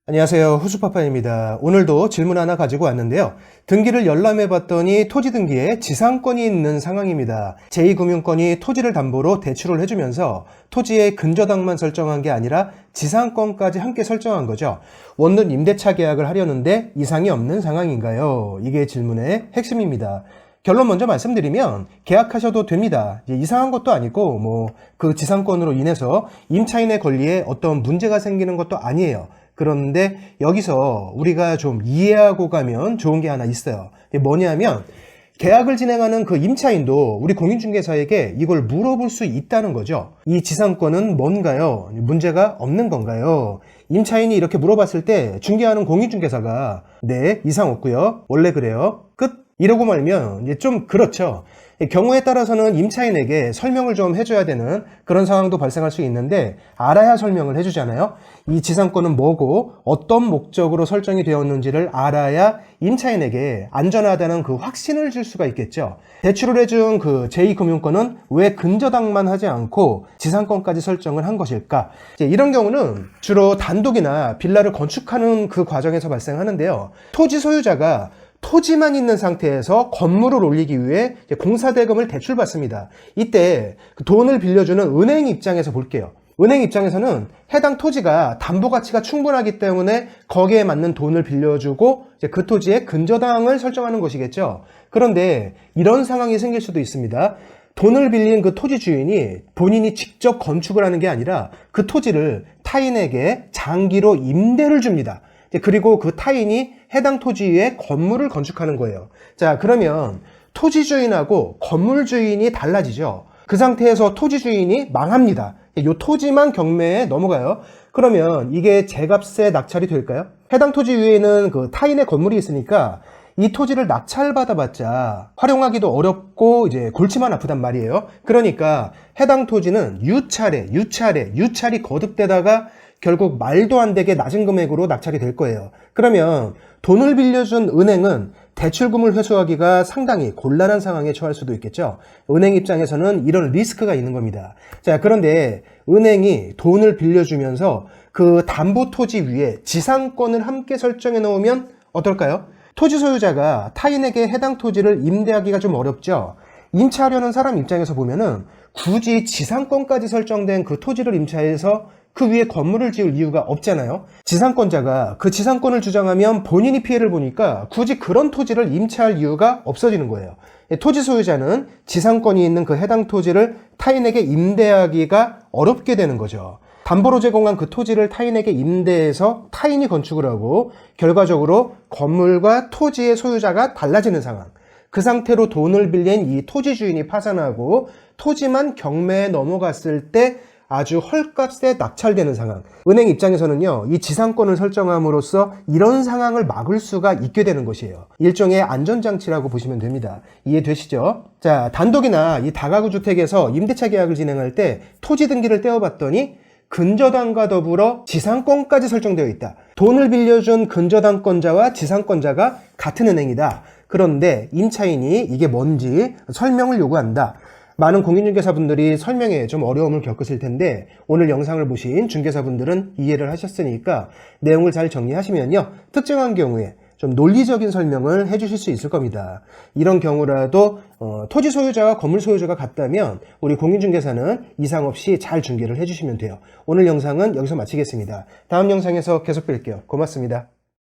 안녕하세요. 후수파파입니다. 오늘도 질문 하나 가지고 왔는데요. 등기를 열람해 봤더니 토지 등기에 지상권이 있는 상황입니다. 제2금융권이 토지를 담보로 대출을 해주면서 토지의 근저당만 설정한 게 아니라 지상권까지 함께 설정한 거죠. 원룸 임대차 계약을 하려는데 이상이 없는 상황인가요? 이게 질문의 핵심입니다. 결론 먼저 말씀드리면 계약하셔도 됩니다. 이상한 것도 아니고 그 지상권으로 인해서 임차인의 권리에 어떤 문제가 생기는 것도 아니에요. 그런데 여기서 우리가 좀 이해하고 가면 좋은 게 하나 있어요. 이게 뭐냐면 계약을 진행하는 그 임차인도 우리 공인중개사에게 이걸 물어볼 수 있다는 거죠. 이 지상권은 뭔가요? 문제가 없는 건가요? 임차인이 이렇게 물어봤을 때 중개하는 공인중개사가 네, 이상 없고요. 원래 그래요. 끝. 이러고 말면 이제 좀 그렇죠. 경우에 따라서는 임차인에게 설명을 좀 해줘야 되는 그런 상황도 발생할 수 있는데 알아야 설명을 해주잖아요. 이 지상권은 뭐고 어떤 목적으로 설정이 되었는지를 알아야 임차인에게 안전하다는 그 확신을 줄 수가 있겠죠. 대출을 해준 그 제2금융권은 왜 근저당만 하지 않고 지상권까지 설정을 한 것일까? 이런 경우는 주로 단독이나 빌라를 건축하는 그 과정에서 발생하는데요. 토지 소유자가 토지만 있는 상태에서 건물을 올리기 위해 공사대금을 대출받습니다. 이때 돈을 빌려주는 은행 입장에서 볼게요. 은행 입장에서는 해당 토지가 담보 가치가 충분하기 때문에 거기에 맞는 돈을 빌려주고 그 토지의 근저당을 설정하는 것이겠죠. 그런데 이런 상황이 생길 수도 있습니다. 돈을 빌린 그 토지 주인이 본인이 직접 건축을 하는 게 아니라 그 토지를 타인에게 장기로 임대를 줍니다. 그리고 그 타인이 해당 토지 위에 건물을 건축하는 거예요. 자, 그러면 토지 주인하고 건물 주인이 달라지죠. 그 상태에서 토지 주인이 망합니다. 이 토지만 경매에 넘어가요. 그러면 이게 제값에 낙찰이 될까요? 해당 토지 위에는 그 타인의 건물이 있으니까 이 토지를 낙찰받아봤자 활용하기도 어렵고 이제 골치만 아프단 말이에요. 그러니까 해당 토지는 유찰이 거듭되다가 결국 말도 안 되게 낮은 금액으로 낙찰이 될 거예요. 그러면 돈을 빌려준 은행은 대출금을 회수하기가 상당히 곤란한 상황에 처할 수도 있겠죠. 은행 입장에서는 이런 리스크가 있는 겁니다. 자, 그런데 은행이 돈을 빌려주면서 그 담보 토지 위에 지상권을 함께 설정해 놓으면 어떨까요? 토지 소유자가 타인에게 해당 토지를 임대하기가 좀 어렵죠. 임차하려는 사람 입장에서 보면은 굳이 지상권까지 설정된 그 토지를 임차해서 그 위에 건물을 지을 이유가 없잖아요. 지상권자가 그 지상권을 주장하면 본인이 피해를 보니까 굳이 그런 토지를 임차할 이유가 없어지는 거예요. 토지 소유자는 지상권이 있는 그 해당 토지를 타인에게 임대하기가 어렵게 되는 거죠. 담보로 제공한 그 토지를 타인에게 임대해서 타인이 건축을 하고 결과적으로 건물과 토지의 소유자가 달라지는 상황. 그 상태로 돈을 빌린 이 토지 주인이 파산하고 토지만 경매에 넘어갔을 때 아주 헐값에 낙찰되는 상황. 은행 입장에서는요, 이 지상권을 설정함으로써 이런 상황을 막을 수가 있게 되는 것이에요. 일종의 안전장치라고 보시면 됩니다. 이해되시죠? 자, 단독이나 이 다가구 주택에서 임대차 계약을 진행할 때 토지 등기를 떼어봤더니 근저당과 더불어 지상권까지 설정되어 있다. 돈을 빌려준 근저당권자와 지상권자가 같은 은행이다. 그런데 임차인이 이게 뭔지 설명을 요구한다. 많은 공인중개사분들이 설명에 좀 어려움을 겪으실 텐데 오늘 영상을 보신 중개사분들은 이해를 하셨으니까 내용을 잘 정리하시면요, 특정한 경우에 좀 논리적인 설명을 해주실 수 있을 겁니다. 이런 경우라도 토지 소유자와 건물 소유자가 같다면 우리 공인중개사는 이상 없이 잘 중개를 해주시면 돼요. 오늘 영상은 여기서 마치겠습니다. 다음 영상에서 계속 뵐게요. 고맙습니다.